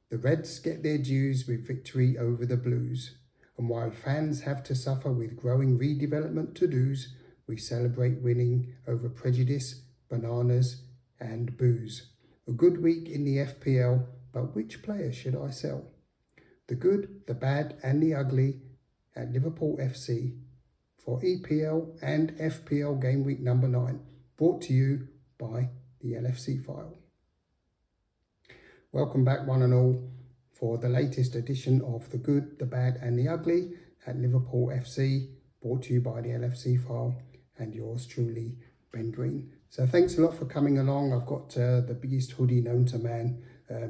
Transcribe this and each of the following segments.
The Reds get their dues with victory over the Blues, and while fans have to suffer with growing redevelopment to-dos, we celebrate winning over prejudice, bananas and booze. A good week in the FPL, but which player should I sell? The good, the bad and the ugly at Liverpool FC for EPL and FPL Gameweek number 9, brought to you by the LFC File. Welcome back one and all for the latest edition of The Good, the Bad and the Ugly at Liverpool FC, brought to you by the LFC File and yours truly, Ben Green. So thanks a lot for coming along. I've got the biggest hoodie known to man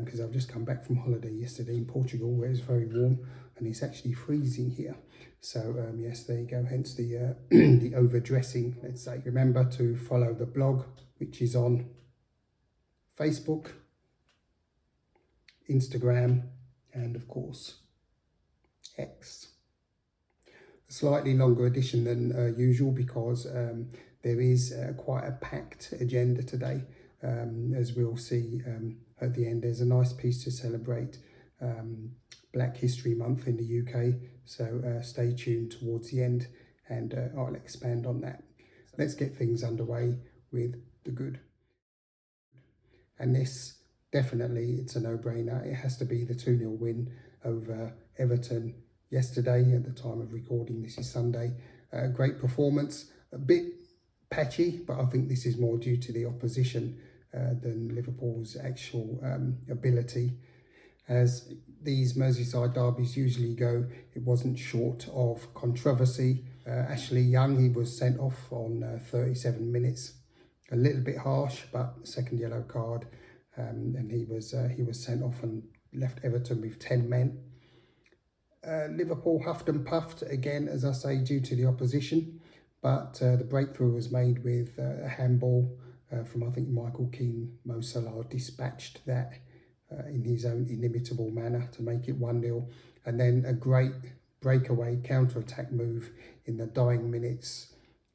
because I've just come back from holiday yesterday in Portugal where it's very warm and it's actually freezing here. So yes, there you go, hence the, the overdressing, let's say. Remember to follow the blog, which is on Facebook, Instagram, and of course, X. A slightly longer edition than usual because there is quite a packed agenda today. As we'll see at the end, there's a nice piece to celebrate Black History Month in the UK. So stay tuned towards the end and I'll expand on that. Let's get things underway with the good. And this, definitely, it's a no-brainer. It has to be the 2-0 win over Everton yesterday. At the time of recording, this is Sunday. Great performance, a bit patchy, but I think this is more due to the opposition than Liverpool's actual ability. As these Merseyside derbies usually go, it wasn't short of controversy. Ashley Young, he was sent off on 37 minutes. A little bit harsh, but second yellow card. And he was sent off and left Everton with 10 men. Liverpool huffed and puffed again, as I say, due to the opposition, but the breakthrough was made with a handball from, I think, Michael Keane. Mo Salah dispatched that in his own inimitable manner to make it 1-0, and then a great breakaway counter-attack move in the dying minutes.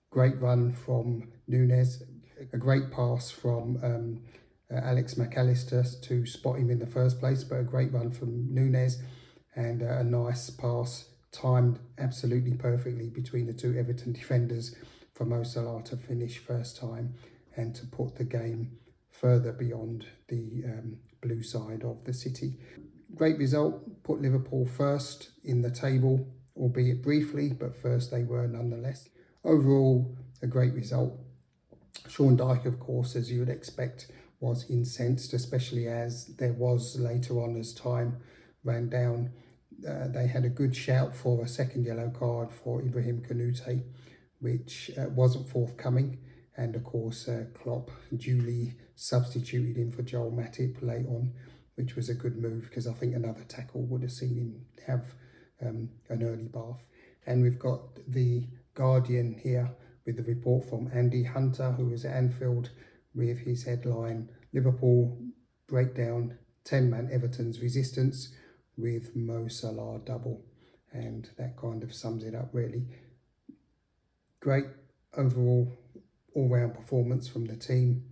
Great run from Nùñez, a great pass from Alex McAllister to spot him in the first place, but a great run from Nùñez and a nice pass timed absolutely perfectly between the two Everton defenders for Mo Salah to finish first time and to put the game further beyond the blue side of the city. Great result, put Liverpool first in the table, albeit briefly, but first they were nonetheless. Overall, a great result. Sean Dyche, of course, as you would expect, was incensed, especially as there was later on as time ran down. They had a good shout for a second yellow card for Ibrahim Kanouté, which wasn't forthcoming. And of course, Klopp duly substituted him for Joel Matip late on, which was a good move because I think another tackle would have seen him have an early bath. And we've got the Guardian here with the report from Andy Hunter, who was at Anfield, with his headline, Liverpool break down 10-man Everton's resistance with Mo Salah double. And that kind of sums it up, really. Great overall all-round performance from the team.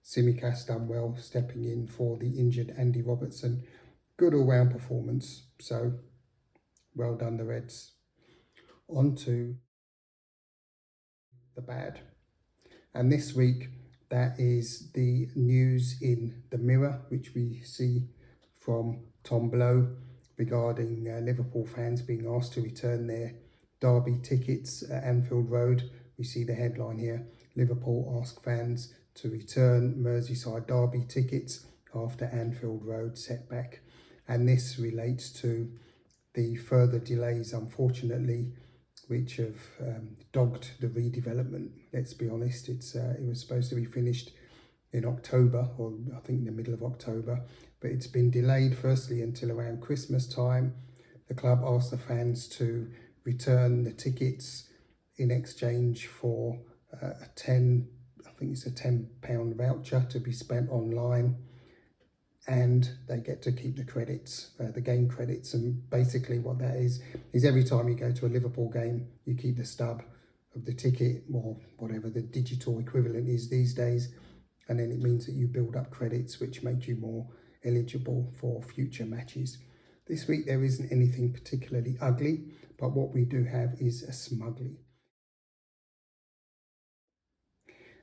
Tsimikas done well, stepping in for the injured Andy Robertson. Good all-round performance, so well done the Reds. On to the bad. And this week, that is the news in the Mirror, which we see from Tom Blow regarding Liverpool fans being asked to return their derby tickets at Anfield Road. We see the headline here, Liverpool ask fans to return Merseyside derby tickets after Anfield Road setback. And this relates to the further delays, unfortunately, which have dogged the redevelopment. Let's be honest, it was supposed to be finished in October, or I think in the middle of October, but it's been delayed firstly until around Christmas time. The club asked the fans to return the tickets in exchange for I think it's a £10 voucher to be spent online, and they get to keep the credits, the game credits. And basically what that is every time you go to a Liverpool game, you keep the stub of the ticket, or whatever the digital equivalent is these days, and then it means that you build up credits which make you more eligible for future matches. This week there isn't anything particularly ugly, but what we do have is a smugly.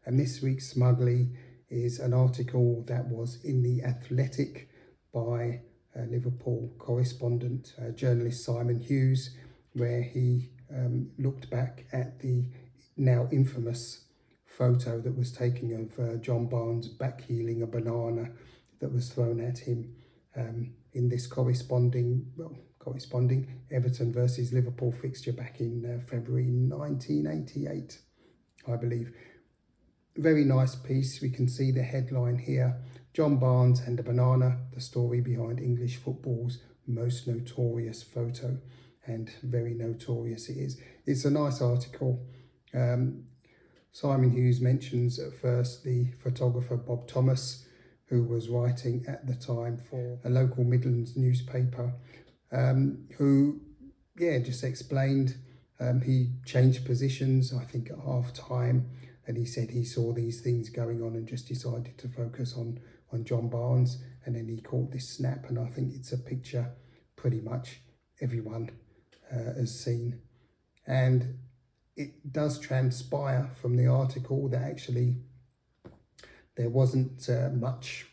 And this week's smugly is an article that was in The Athletic by Liverpool correspondent, journalist Simon Hughes, where he looked back at the now infamous photo that was taken of John Barnes backheeling a banana that was thrown at him in this corresponding Everton versus Liverpool fixture back in February 1988, I believe. Very nice piece. We can see the headline here: John Barnes and a banana, the story behind English football's most notorious photo. And very notorious it is. It's a nice article. Simon Hughes mentions at first the photographer Bob Thomas, who was writing at the time for a local Midlands newspaper, who just explained he changed positions, I think at half time, and he said he saw these things going on and just decided to focus on John Barnes, and then he caught this snap, and I think it's a picture pretty much everyone has seen. And it does transpire from the article that actually there wasn't much,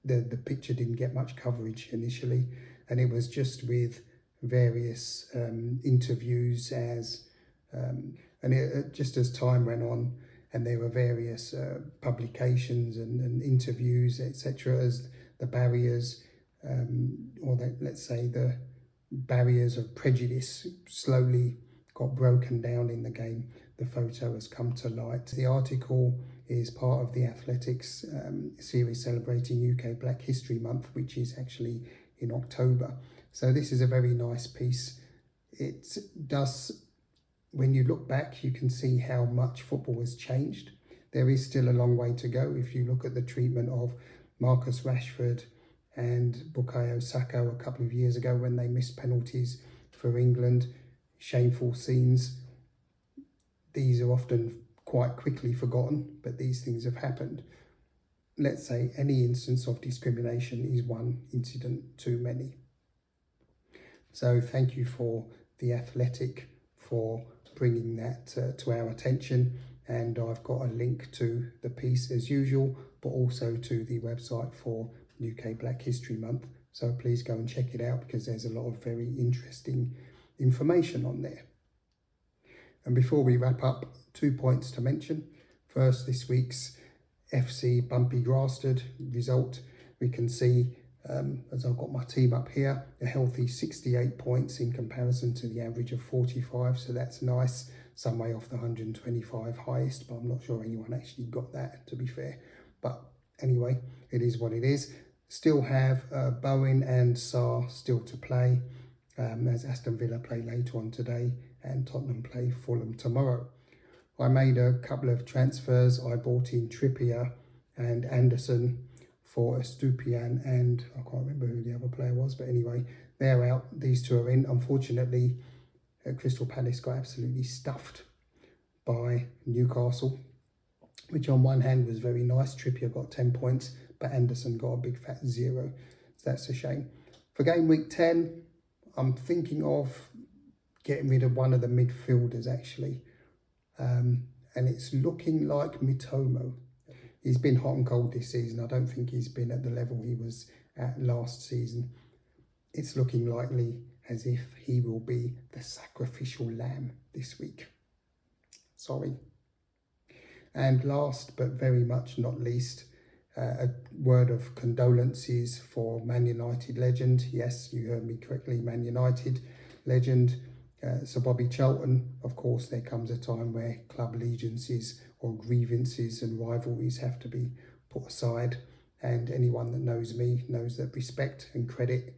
the picture didn't get much coverage initially, and it was just with various interviews just as time went on, and there were various publications and interviews, etc., as the barriers, let's say the barriers of prejudice slowly got broken down in the game. The photo has come to light. The article is part of the Athletics series celebrating UK Black History Month, which is actually in October. So this is a very nice piece. It does, when you look back, you can see how much football has changed. There is still a long way to go. If you look at the treatment of Marcus Rashford and Bukayo Saka a couple of years ago when they missed penalties for England, shameful scenes, these are often quite quickly forgotten, but these things have happened. Let's say any instance of discrimination is one incident too many. So thank you for The Athletic for bringing that to our attention, and I've got a link to the piece as usual, but also to the website for UK Black History Month, so please go and check it out because there's a lot of very interesting information on there. And before we wrap up, 2 points to mention. First, this week's FC Bumpy Grastard result. We can see, as I've got my team up here, a healthy 68 points in comparison to the average of 45, so that's nice. Some way off the 125 highest, but I'm not sure anyone actually got that, to be fair. But anyway, it is what it is. Still have Bowen and Salah still to play, as Aston Villa play later on today and Tottenham play Fulham tomorrow. I made a couple of transfers. I bought in Trippier and Anderson for Estupiñán, and I can't remember who the other player was, but anyway, they're out. These two are in. Unfortunately, Crystal Palace got absolutely stuffed by Newcastle, which on one hand was very nice. Trippier got 10 points, but Anderson got a big fat 0. So that's a shame. For game week 10, I'm thinking of getting rid of one of the midfielders actually. And it's looking like Mitomo. He's been hot and cold this season. I don't think he's been at the level he was at last season. It's looking likely as if he will be the sacrificial lamb this week. Sorry. And last but very much not least, a word of condolences for Man United legend. Yes, you heard me correctly, Man United legend, Sir Bobby Charlton. Of course, there comes a time where club allegiances or grievances and rivalries have to be put aside. And anyone that knows me knows that respect and credit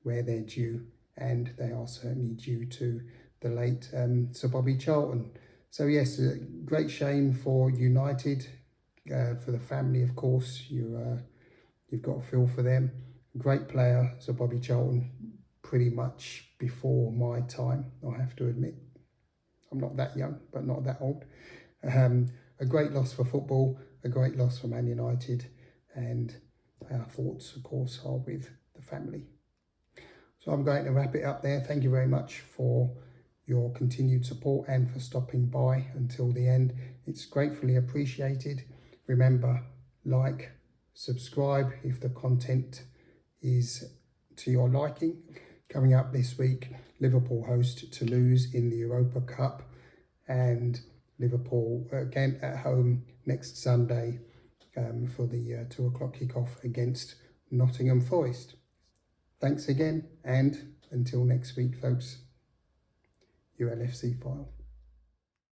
where they're due, and they are certainly due to the late Sir Bobby Charlton. So yes, a great shame for United, for the family, of course. You've got to feel for them. Great player, Sir Bobby Charlton, pretty much before my time, I have to admit. I'm not that young, but not that old. A great loss for football, a great loss for Man United, and our thoughts, of course, are with the family. So I'm going to wrap it up there. Thank you very much for your continued support and for stopping by until the end. It's gratefully appreciated. Remember, like, subscribe if the content is to your liking. Coming up this week, Liverpool host Toulouse in the Europa Cup, and Liverpool again at home next Sunday for the 2 o'clock kickoff against Nottingham Forest. Thanks again, and until next week, folks, your LFC file.